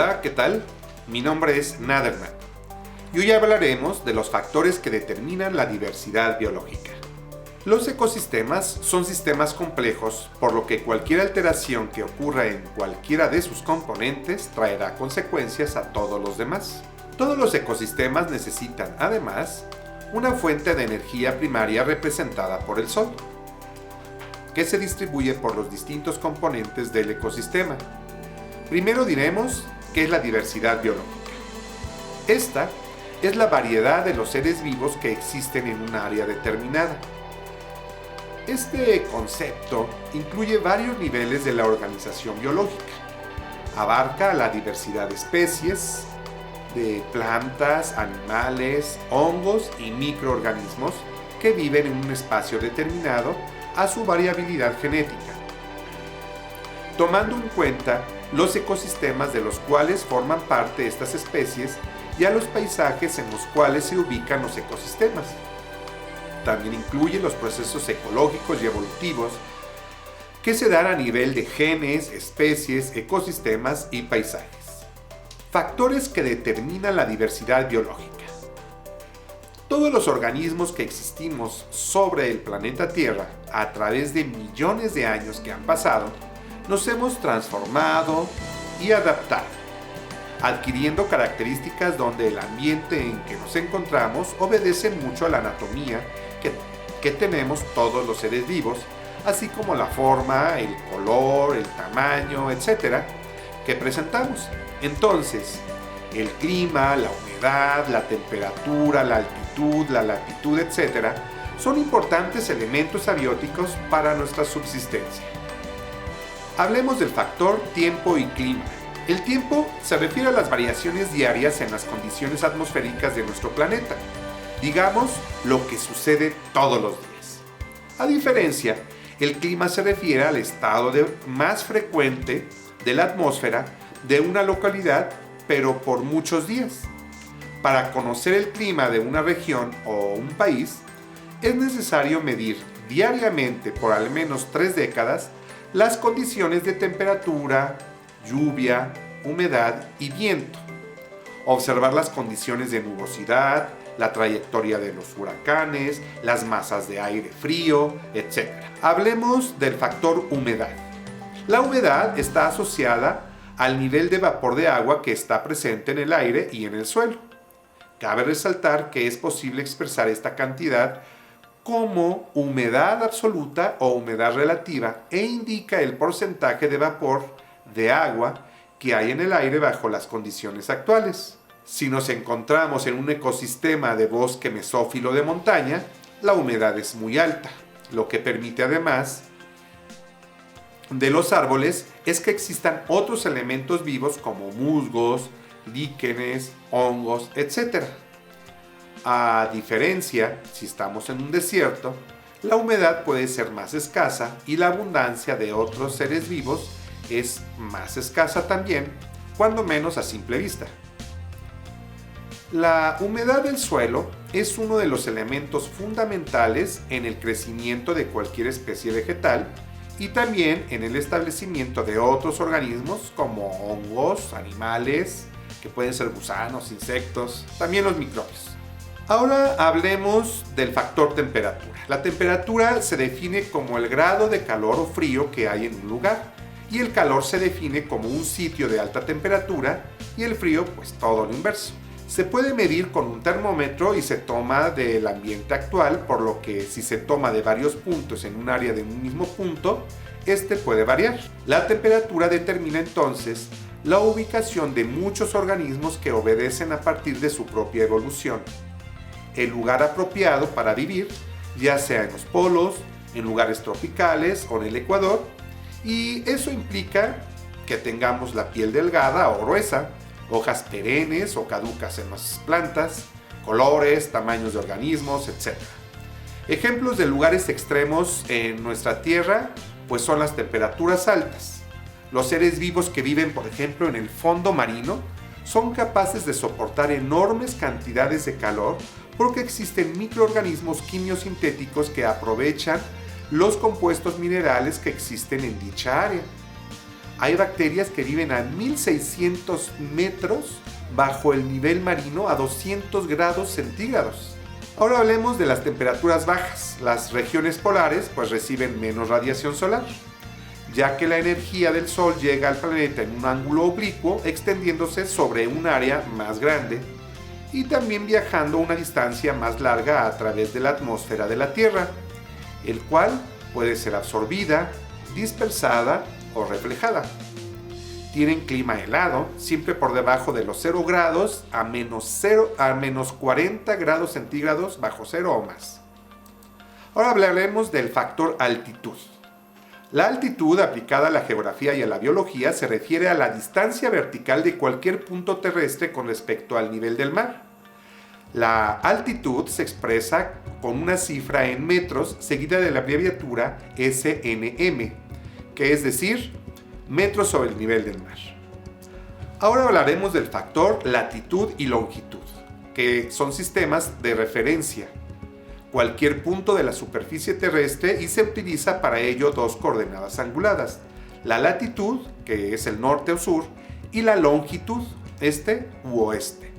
Hola, ¿qué tal? Mi nombre es Naderman y hoy hablaremos de los factores que determinan la diversidad biológica. Los ecosistemas son sistemas complejos, por lo que cualquier alteración que ocurra en cualquiera de sus componentes traerá consecuencias a todos los demás. Todos los ecosistemas necesitan, además, una fuente de energía primaria representada por el Sol, que se distribuye por los distintos componentes del ecosistema. Primero diremos qué es la diversidad biológica. Esta es la variedad de los seres vivos que existen en un área determinada. Este concepto incluye varios niveles de la organización biológica. Abarca la diversidad de especies, de plantas, animales, hongos y microorganismos que viven en un espacio determinado a su variabilidad genética, tomando en cuenta los ecosistemas de los cuales forman parte estas especies y a los paisajes en los cuales se ubican los ecosistemas. También incluye los procesos ecológicos y evolutivos que se dan a nivel de genes, especies, ecosistemas y paisajes. Factores que determinan la diversidad biológica. Todos los organismos que existimos sobre el planeta Tierra a través de millones de años que han pasado, nos hemos transformado y adaptado, adquiriendo características donde el ambiente en que nos encontramos obedece mucho a la anatomía que tenemos todos los seres vivos, así como la forma, el color, el tamaño, etc., que presentamos. Entonces, el clima, la humedad, la temperatura, la altitud, la latitud, etc., son importantes elementos abióticos para nuestra subsistencia. Hablemos del factor tiempo y clima. El tiempo se refiere a las variaciones diarias en las condiciones atmosféricas de nuestro planeta, digamos lo que sucede todos los días. A diferencia, el clima se refiere al estado más frecuente de la atmósfera de una localidad, pero por muchos días. Para conocer el clima de una región o un país, es necesario medir diariamente por al menos 3 décadas las condiciones de temperatura, lluvia, humedad y viento. Observar las condiciones de nubosidad, la trayectoria de los huracanes, las masas de aire frío, etc. Hablemos del factor humedad. La humedad está asociada al nivel de vapor de agua que está presente en el aire y en el suelo. Cabe resaltar que es posible expresar esta cantidad como humedad absoluta o humedad relativa e indica el porcentaje de vapor de agua que hay en el aire bajo las condiciones actuales. Si nos encontramos en un ecosistema de bosque mesófilo de montaña, la humedad es muy alta, lo que permite además de los árboles es que existan otros elementos vivos como musgos, líquenes, hongos, etc. A diferencia, si estamos en un desierto, la humedad puede ser más escasa y la abundancia de otros seres vivos es más escasa también, cuando menos a simple vista. La humedad del suelo es uno de los elementos fundamentales en el crecimiento de cualquier especie vegetal y también en el establecimiento de otros organismos como hongos, animales, que pueden ser gusanos, insectos, también los microbios. Ahora hablemos del factor temperatura. La temperatura se define como el grado de calor o frío que hay en un lugar, y el calor se define como un sitio de alta temperatura y el frío pues todo lo inverso. Se puede medir con un termómetro y se toma del ambiente actual, por lo que si se toma de varios puntos en un área de un mismo punto, este puede variar. La temperatura determina entonces la ubicación de muchos organismos que obedecen a partir de su propia evolución. El lugar apropiado para vivir, ya sea en los polos, en lugares tropicales o en el Ecuador, y eso implica que tengamos la piel delgada o gruesa, hojas perennes o caducas en las plantas, colores, tamaños de organismos, etc. Ejemplos de lugares extremos en nuestra Tierra pues son las temperaturas altas. Los seres vivos que viven, por ejemplo, en el fondo marino son capaces de soportar enormes cantidades de calor porque existen microorganismos quimiosintéticos que aprovechan los compuestos minerales que existen en dicha área. Hay bacterias que viven a 1600 metros bajo el nivel marino a 200 grados centígrados. Ahora hablemos de las temperaturas bajas. Las regiones polares pues reciben menos radiación solar, ya que la energía del Sol llega al planeta en un ángulo oblicuo, extendiéndose sobre un área más grande y también viajando una distancia más larga a través de la atmósfera de la Tierra, el cual puede ser absorbida, dispersada o reflejada. Tienen clima helado, siempre por debajo de los 0 grados a menos 40 grados centígrados bajo cero o más. Ahora hablaremos del factor altitud. La altitud aplicada a la geografía y a la biología se refiere a la distancia vertical de cualquier punto terrestre con respecto al nivel del mar. La altitud se expresa con una cifra en metros seguida de la abreviatura SNM, que es decir, metros sobre el nivel del mar. Ahora hablaremos del factor latitud y longitud, que son sistemas de referencia. Cualquier punto de la superficie terrestre y se utiliza para ello dos coordenadas anguladas, la latitud, que es el norte o sur, y la longitud, este u oeste,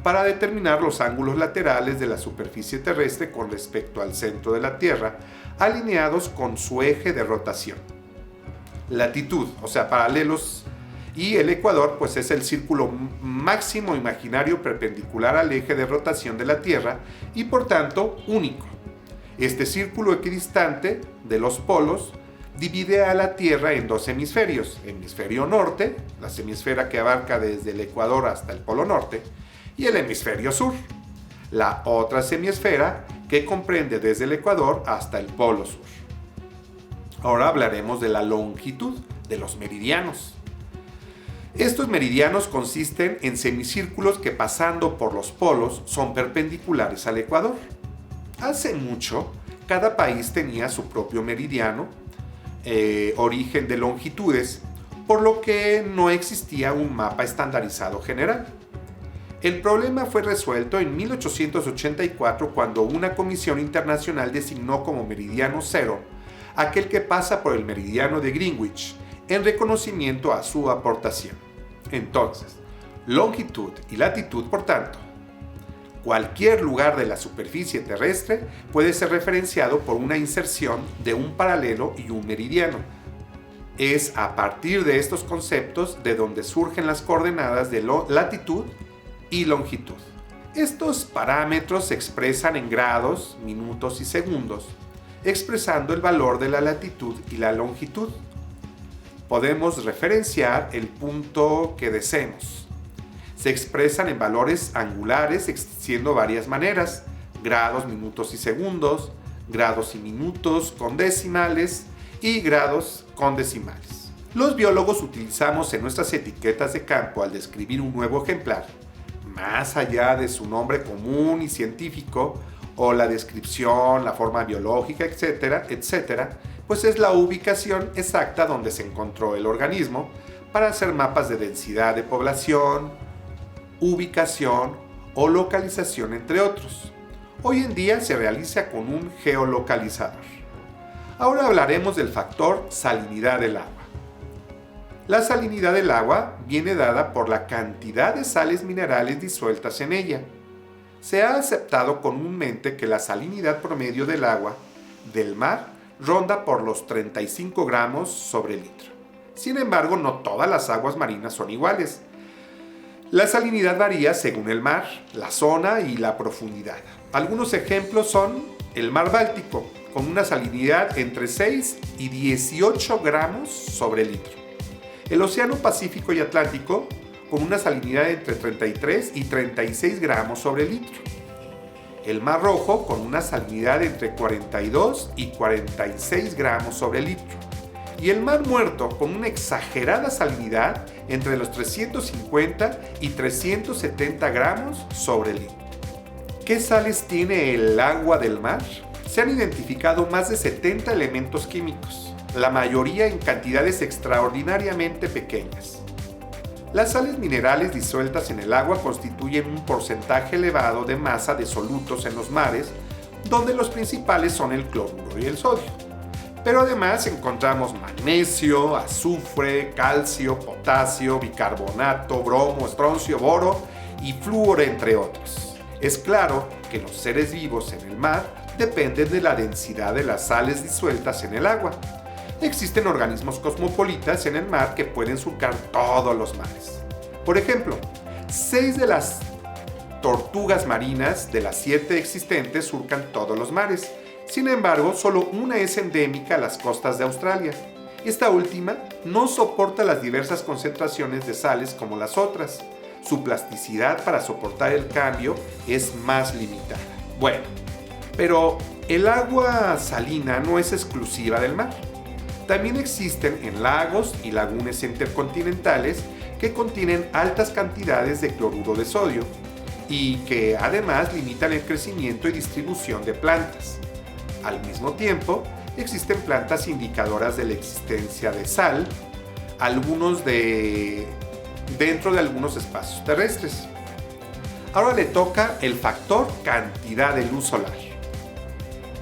para determinar los ángulos laterales de la superficie terrestre con respecto al centro de la Tierra, alineados con su eje de rotación. Latitud, o sea, paralelos, y el ecuador pues es el círculo máximo imaginario perpendicular al eje de rotación de la Tierra y por tanto único. Este círculo equidistante de los polos divide a la Tierra en dos hemisferios: hemisferio norte, la semisfera que abarca desde el ecuador hasta el polo norte, y el hemisferio sur, la otra semisfera que comprende desde el ecuador hasta el polo sur. Ahora hablaremos de la longitud, de los meridianos. Estos meridianos consisten en semicírculos que pasando por los polos son perpendiculares al ecuador. Hace mucho, cada país tenía su propio meridiano, origen de longitudes, por lo que no existía un mapa estandarizado general. El problema fue resuelto en 1884 cuando una comisión internacional designó como meridiano cero aquel que pasa por el meridiano de Greenwich, en reconocimiento a su aportación. Entonces, longitud y latitud, por tanto, cualquier lugar de la superficie terrestre puede ser referenciado por una inserción de un paralelo y un meridiano. Es a partir de estos conceptos de donde surgen las coordenadas de latitud y longitud. Estos parámetros se expresan en grados, minutos y segundos, expresando el valor de la latitud y la longitud. Podemos referenciar el punto que deseemos. Se expresan en valores angulares existiendo varias maneras: grados, minutos y segundos, grados y minutos con decimales y grados con decimales. Los biólogos utilizamos en nuestras etiquetas de campo al describir un nuevo ejemplar, más allá de su nombre común y científico, o la descripción, la forma biológica, etcétera, pues es la ubicación exacta donde se encontró el organismo para hacer mapas de densidad de población, ubicación o localización, entre otros. Hoy en día se realiza con un geolocalizador. Ahora hablaremos del factor salinidad del agua. La salinidad del agua viene dada por la cantidad de sales minerales disueltas en ella. Se ha aceptado comúnmente que la salinidad promedio del agua del mar ronda por los 35 gramos sobre litro. Sin embargo, no todas las aguas marinas son iguales. La salinidad varía según el mar, la zona y la profundidad. Algunos ejemplos son el mar Báltico, con una salinidad entre 6 y 18 gramos sobre litro. El océano Pacífico y Atlántico, con una salinidad entre 33 y 36 gramos sobre litro. El Mar Rojo, con una salinidad entre 42 y 46 gramos sobre litro. Y el Mar Muerto, con una exagerada salinidad entre los 350 y 370 gramos sobre litro. ¿Qué sales tiene el agua del mar? Se han identificado más de 70 elementos químicos, la mayoría en cantidades extraordinariamente pequeñas. Las sales minerales disueltas en el agua constituyen un porcentaje elevado de masa de solutos en los mares, donde los principales son el cloruro y el sodio. Pero además encontramos magnesio, azufre, calcio, potasio, bicarbonato, bromo, estroncio, boro y flúor, entre otros. Es claro que los seres vivos en el mar dependen de la densidad de las sales disueltas en el agua. Existen organismos cosmopolitas en el mar que pueden surcar todos los mares. Por ejemplo, 6 de las tortugas marinas de las 7 existentes surcan todos los mares. Sin embargo, solo una es endémica a las costas de Australia. Esta última no soporta las diversas concentraciones de sales como las otras. Su plasticidad para soportar el cambio es más limitada. Bueno, pero el agua salina no es exclusiva del mar. También existen en lagos y lagunas intercontinentales que contienen altas cantidades de cloruro de sodio y que además limitan el crecimiento y distribución de plantas. Al mismo tiempo, existen plantas indicadoras de la existencia de sal, dentro de algunos espacios terrestres. Ahora le toca el factor cantidad de luz solar.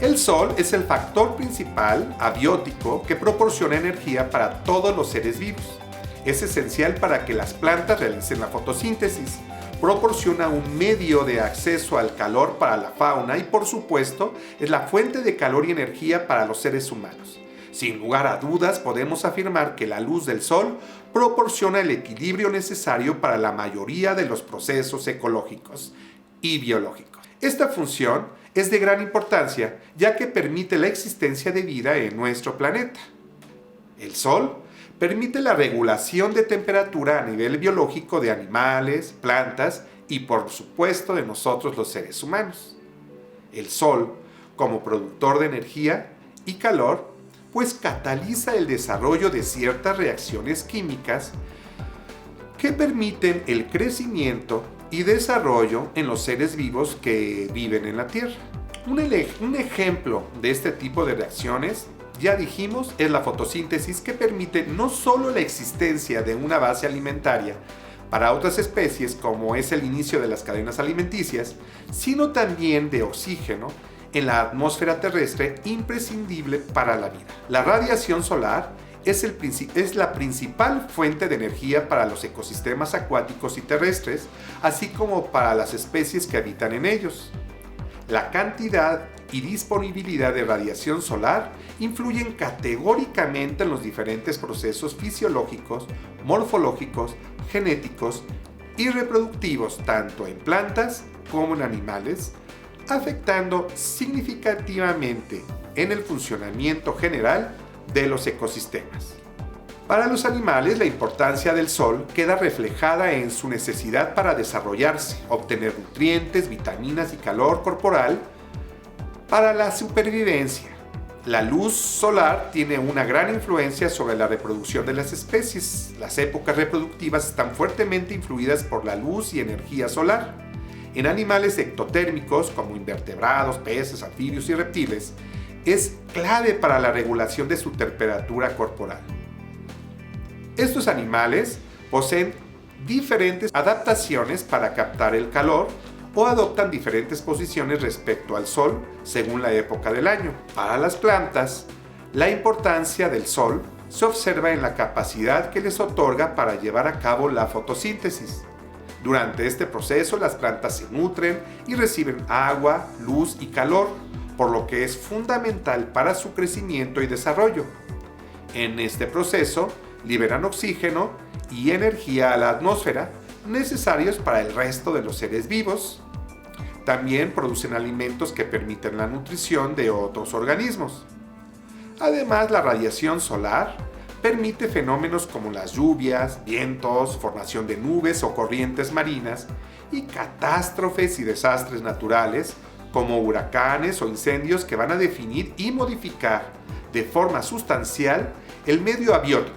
El Sol es el factor principal abiótico que proporciona energía para todos los seres vivos. Es esencial para que las plantas realicen la fotosíntesis. Proporciona un medio de acceso al calor para la fauna y, por supuesto, es la fuente de calor y energía para los seres humanos. Sin lugar a dudas, podemos afirmar que la luz del Sol proporciona el equilibrio necesario para la mayoría de los procesos ecológicos y biológicos. Esta función es de gran importancia, ya que permite la existencia de vida en nuestro planeta. El Sol permite la regulación de temperatura a nivel biológico de animales, plantas y, por supuesto, de nosotros los seres humanos. El Sol, como productor de energía y calor, pues cataliza el desarrollo de ciertas reacciones químicas que permiten el crecimiento y desarrollo en los seres vivos que viven en la Tierra. Un ejemplo de este tipo de reacciones, ya dijimos, es la fotosíntesis, que permite no solo la existencia de una base alimentaria para otras especies, como es el inicio de las cadenas alimenticias, sino también de oxígeno en la atmósfera terrestre, imprescindible para la vida. La radiación solar es la principal fuente de energía para los ecosistemas acuáticos y terrestres, así como para las especies que habitan en ellos. La cantidad y disponibilidad de radiación solar influyen categóricamente en los diferentes procesos fisiológicos, morfológicos, genéticos y reproductivos, tanto en plantas como en animales, afectando significativamente en el funcionamiento general de los ecosistemas. Para los animales, la importancia del sol queda reflejada en su necesidad para desarrollarse, obtener nutrientes, vitaminas y calor corporal para la supervivencia. La luz solar tiene una gran influencia sobre la reproducción de las especies. Las épocas reproductivas están fuertemente influidas por la luz y energía solar. En animales ectotérmicos como invertebrados, peces, anfibios y reptiles, es clave para la regulación de su temperatura corporal. Estos animales poseen diferentes adaptaciones para captar el calor o adoptan diferentes posiciones respecto al sol según la época del año. Para las plantas, la importancia del sol se observa en la capacidad que les otorga para llevar a cabo la fotosíntesis. Durante este proceso, las plantas se nutren y reciben agua, luz y calor, por lo que es fundamental para su crecimiento y desarrollo. En este proceso, liberan oxígeno y energía a la atmósfera, necesarios para el resto de los seres vivos. También producen alimentos que permiten la nutrición de otros organismos. Además, la radiación solar permite fenómenos como las lluvias, vientos, formación de nubes o corrientes marinas y catástrofes y desastres naturales como huracanes o incendios que van a definir y modificar de forma sustancial el medio abiótico,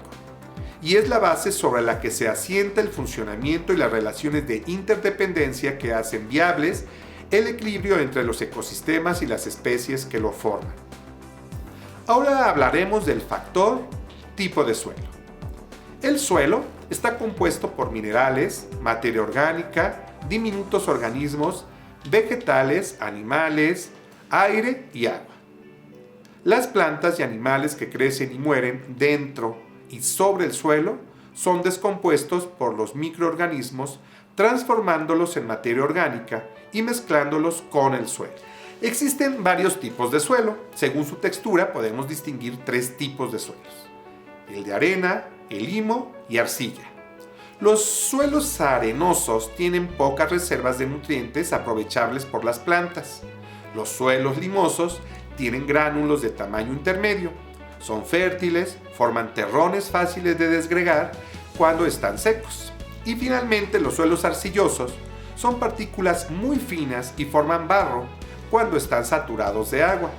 y es la base sobre la que se asienta el funcionamiento y las relaciones de interdependencia que hacen viables el equilibrio entre los ecosistemas y las especies que lo forman. Ahora hablaremos del factor tipo de suelo. El suelo está compuesto por minerales, materia orgánica, diminutos organismos, vegetales, animales, aire y agua. Las plantas y animales que crecen y mueren dentro y sobre el suelo son descompuestos por los microorganismos, transformándolos en materia orgánica y mezclándolos con el suelo. Existen varios tipos de suelo. Según su textura podemos distinguir 3 tipos de suelos: el de arena, el limo y arcilla. Los suelos arenosos tienen pocas reservas de nutrientes aprovechables por las plantas. Los suelos limosos tienen gránulos de tamaño intermedio, son fértiles, forman terrones fáciles de desgregar cuando están secos. Y finalmente los suelos arcillosos son partículas muy finas y forman barro cuando están saturados de agua.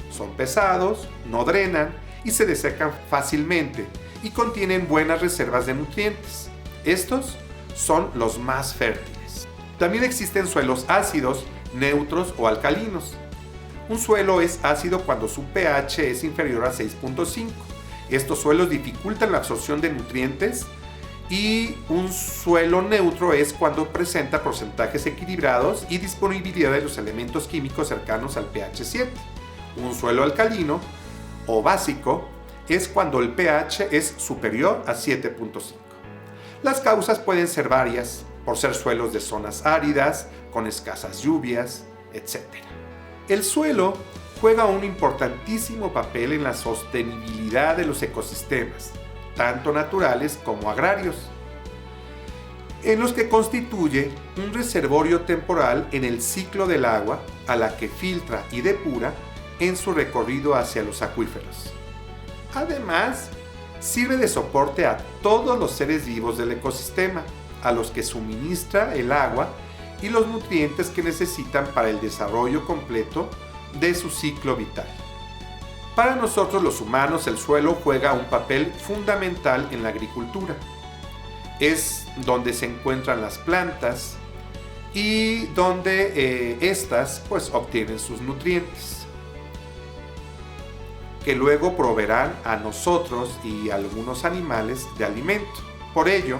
Son pesados, no drenan y se desecan fácilmente y contienen buenas reservas de nutrientes. Estos son los más fértiles. También existen suelos ácidos, neutros o alcalinos. Un suelo es ácido cuando su pH es inferior a 6.5. Estos suelos dificultan la absorción de nutrientes, y un suelo neutro es cuando presenta porcentajes equilibrados y disponibilidad de los elementos químicos cercanos al pH 7. Un suelo alcalino o básico es cuando el pH es superior a 7.5. Las causas pueden ser varias, por ser suelos de zonas áridas, con escasas lluvias, etc. El suelo juega un importantísimo papel en la sostenibilidad de los ecosistemas, tanto naturales como agrarios, en los que constituye un reservorio temporal en el ciclo del agua, a la que filtra y depura en su recorrido hacia los acuíferos. Además, sirve de soporte a todos los seres vivos del ecosistema, a los que suministra el agua y los nutrientes que necesitan para el desarrollo completo de su ciclo vital. Para nosotros los humanos, el suelo juega un papel fundamental en la agricultura. Es donde se encuentran las plantas y donde estas obtienen sus nutrientes, que luego proveerán a nosotros y a algunos animales de alimento. Por ello,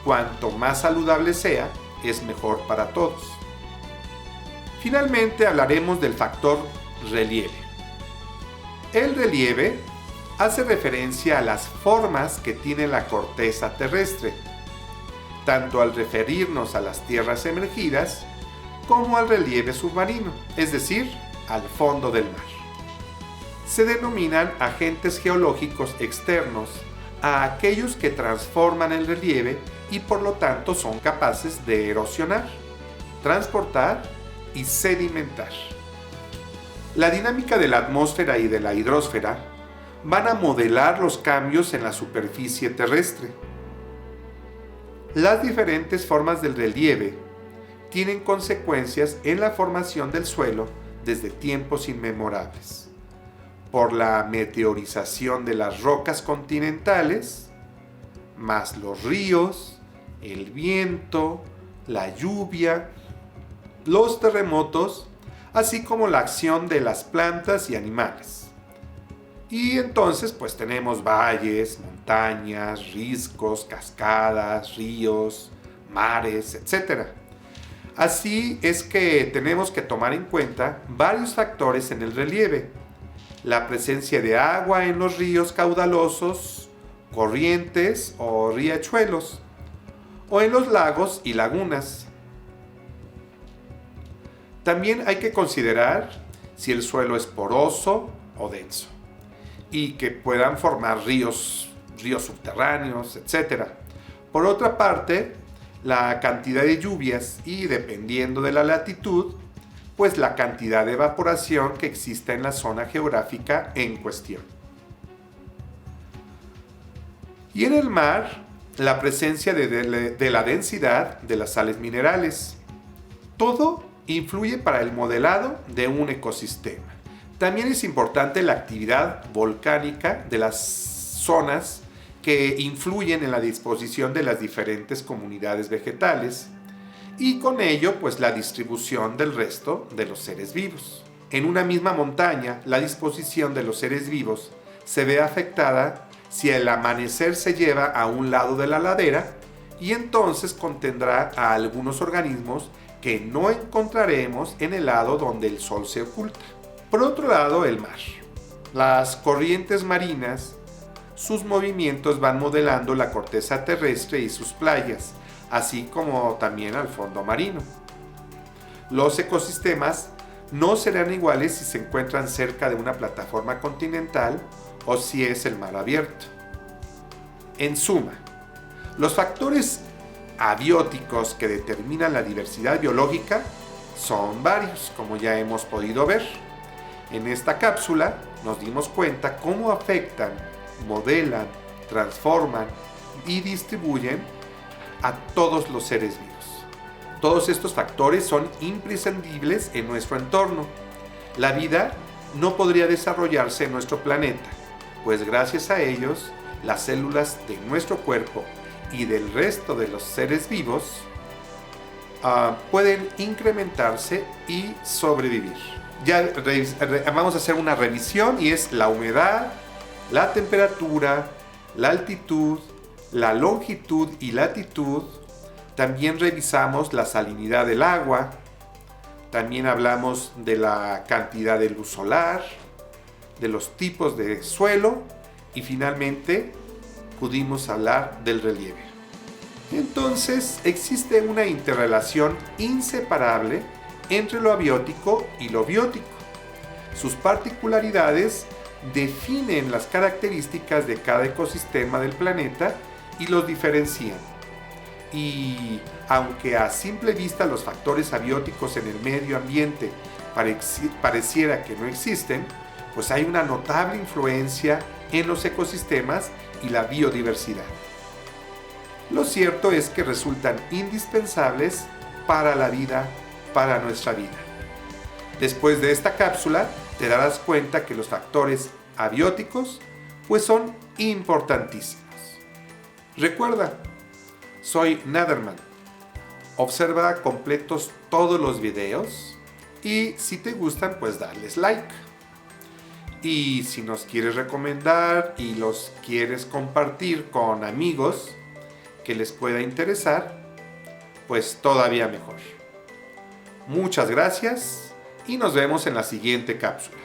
cuanto más saludable sea, es mejor para todos. Finalmente hablaremos del factor relieve. El relieve hace referencia a las formas que tiene la corteza terrestre, tanto al referirnos a las tierras emergidas como al relieve submarino, es decir, al fondo del mar. Se denominan agentes geológicos externos a aquellos que transforman el relieve y por lo tanto son capaces de erosionar, transportar y sedimentar. La dinámica de la atmósfera y de la hidrosfera van a modelar los cambios en la superficie terrestre. Las diferentes formas del relieve tienen consecuencias en la formación del suelo desde tiempos inmemorables, por la meteorización de las rocas continentales, más los ríos, el viento, la lluvia, los terremotos, así como la acción de las plantas y animales. Y entonces tenemos valles, montañas, riscos, cascadas, ríos, mares, etc. Así es que tenemos que tomar en cuenta varios factores en el relieve: la presencia de agua en los ríos caudalosos, corrientes o riachuelos, o en los lagos y lagunas. También hay que considerar si el suelo es poroso o denso, y que puedan formar ríos subterráneos, etc. Por otra parte, la cantidad de lluvias y, dependiendo de la latitud, la cantidad de evaporación que exista en la zona geográfica en cuestión. Y en el mar, la presencia de la densidad de las sales minerales. Todo influye para el modelado de un ecosistema. También es importante la actividad volcánica de las zonas que influyen en la disposición de las diferentes comunidades vegetales y con ello la distribución del resto de los seres vivos. En una misma montaña, la disposición de los seres vivos se ve afectada si el amanecer se lleva a un lado de la ladera, y entonces contendrá a algunos organismos que no encontraremos en el lado donde el sol se oculta. Por otro lado, el mar. Las corrientes marinas, sus movimientos van modelando la corteza terrestre y sus playas, así como también al fondo marino. Los ecosistemas no serán iguales si se encuentran cerca de una plataforma continental o si es el mar abierto. En suma, los factores abióticos que determinan la diversidad biológica son varios, como ya hemos podido ver. En esta cápsula nos dimos cuenta cómo afectan, modelan, transforman y distribuyen a todos los seres vivos. Todos estos factores son imprescindibles en nuestro entorno. La vida no podría desarrollarse en nuestro planeta, pues gracias a ellos, las células de nuestro cuerpo y del resto de los seres vivos pueden incrementarse y sobrevivir. Ya vamos a hacer una revisión y es la humedad, la temperatura, la altitud, la longitud y latitud. También revisamos la salinidad del agua. También hablamos de la cantidad de luz solar, de los tipos de suelo y finalmente pudimos hablar del relieve. Entonces existe una interrelación inseparable entre lo abiótico y lo biótico. Sus particularidades definen las características de cada ecosistema del planeta y los diferencian. Y aunque a simple vista los factores abióticos en el medio ambiente pareciera que no existen, pues hay una notable influencia en los ecosistemas y la biodiversidad. Lo cierto es que resultan indispensables para la vida, para nuestra vida. Después de esta cápsula te darás cuenta que los factores abióticos pues son importantísimos. Recuerda, soy Naderman. Observa completos todos los videos y si te gustan pues darles like. Y si nos quieres recomendar y los quieres compartir con amigos que les pueda interesar, pues todavía mejor. Muchas gracias y nos vemos en la siguiente cápsula.